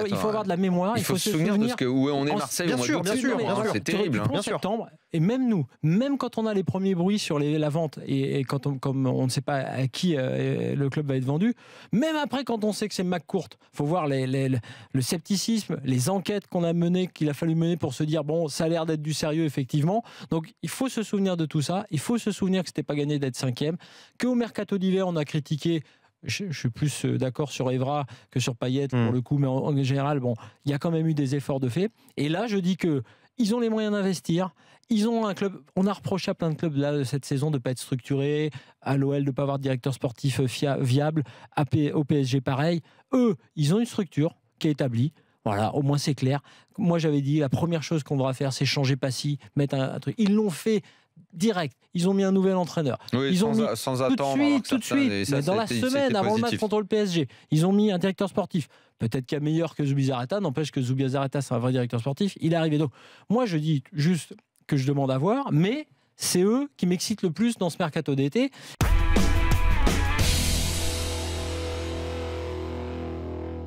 Il faut avoir de la mémoire. Il faut se souvenir de où on est Marseille. Bien sûr, c'est terrible. En septembre, et même nous, même quand on a les premiers bruits sur la vente, et quand comme on ne sait pas à qui le club va être vendu, même après quand on sait que c'est McCourt, il faut voir le scepticisme, les enquêtes qu'il a fallu mener pour se dire bon, ça a l'air d'être du sérieux effectivement. Donc il faut se souvenir de tout ça. Il faut se souvenir que c'était pas gagné d'être 5e, qu'au mercato d'hiver on a critiqué. Je suis plus d'accord sur Evra que sur Payet pour le coup, mais en général, bon, il y a quand même eu des efforts de fait. Et là, je dis que ils ont les moyens d'investir. Ils ont un club. On a reproché à plein de clubs là cette saison de pas être structuré, à l'OL de pas avoir de directeur sportif viable, au PSG pareil. Eux, ils ont une structure qui est établie. Voilà, au moins c'est clair. Moi, j'avais dit la première chose qu'on devra faire, c'est changer Passy, mettre un truc. Ils l'ont fait. Direct, ils ont mis un nouvel entraîneur. Oui, ils ont mis sans attendre, tout de suite, mais dans la semaine avant le match contre le PSG, ils ont mis un directeur sportif. Peut-être qu'il y a meilleur que Zubizarreta, n'empêche que Zubizarreta c'est un vrai directeur sportif. Il est arrivé. Donc, moi je dis juste que je demande à voir, mais c'est eux qui m'excitent le plus dans ce mercato d'été.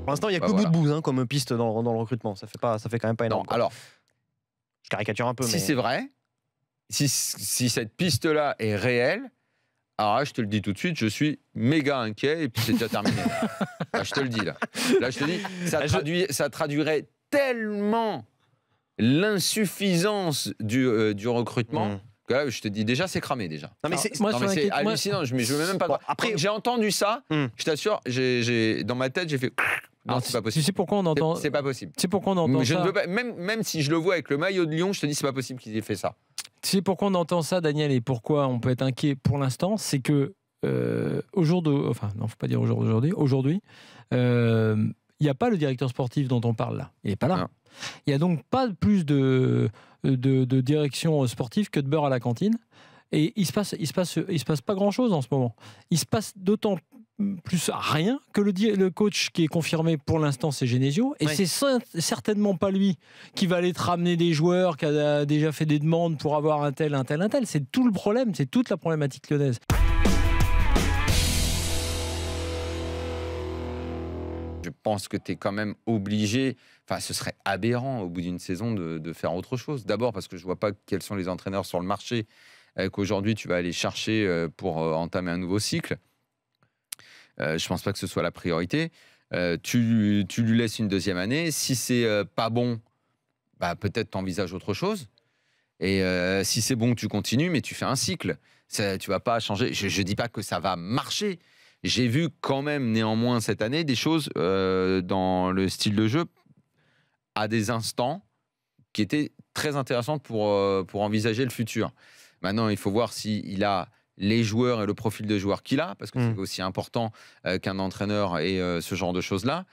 Pour l'instant, il y a que bout de bouse comme piste dans le recrutement. Ça fait quand même pas énorme. Non, alors, je caricature un peu. Si c'est vrai. Si cette piste-là est réelle, alors là, je te le dis tout de suite, je suis méga inquiet et puis c'est déjà terminé. Là, je te le dis, là. Là, je te dis, ça traduirait tellement l'insuffisance du recrutement que là, je te dis déjà, c'est cramé déjà. Non, mais c'est hallucinant, je ne veux même pas... Bon, après, j'ai entendu ça, je t'assure, dans ma tête, j'ai fait... Non, c'est pas possible. Tu sais pourquoi on entend... C'est pas possible. C'est pourquoi on entend je ça. ne veux pas, même si je le vois avec le maillot de Lyon, je te dis, c'est pas possible qu'ils aient fait ça. Tu sais pourquoi on entend ça, Daniel, et pourquoi on peut être inquiet pour l'instant, c'est que aujourd'hui, il n'y a pas le directeur sportif dont on parle là. Il n'est pas là. Il n'y a donc pas plus de direction sportive que de beurre à la cantine. Et il se passe pas grand-chose en ce moment. Il se passe d'autant plus rien que le coach qui est confirmé pour l'instant, c'est Genesio, et c'est certainement pas lui qui va aller te ramener des joueurs, qui a déjà fait des demandes pour avoir un tel. C'est tout le problème, c'est toute la problématique lyonnaise. Je pense que tu es quand même obligé, enfin ce serait aberrant au bout d'une saison de faire autre chose. D'abord parce que je vois pas quels sont les entraîneurs sur le marché qu'aujourd'hui tu vas aller chercher pour entamer un nouveau cycle. Je pense pas que ce soit la priorité. Tu lui laisses une deuxième année. Si c'est pas bon, bah, peut-être t'envisages autre chose. Et si c'est bon, tu continues, mais tu fais un cycle. Tu vas pas changer. Je dis pas que ça va marcher. J'ai vu quand même néanmoins cette année des choses dans le style de jeu à des instants qui étaient très intéressantes pour envisager le futur. Maintenant, il faut voir s'il a les joueurs et le profil de joueur qu'il a, parce que c'est aussi important qu'un entraîneur ait ce genre de choses-là.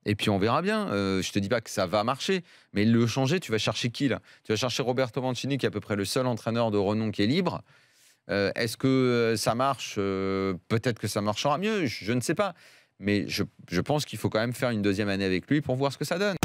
Et puis on verra bien. Je te dis pas que ça va marcher, mais le changer, tu vas chercher qui là? Tu vas chercher Roberto Mancini, qui est à peu près le seul entraîneur de renom qui est libre. Est-ce que ça marche? Peut-être que ça marchera mieux, je ne sais pas. Mais je pense qu'il faut quand même faire une deuxième année avec lui pour voir ce que ça donne.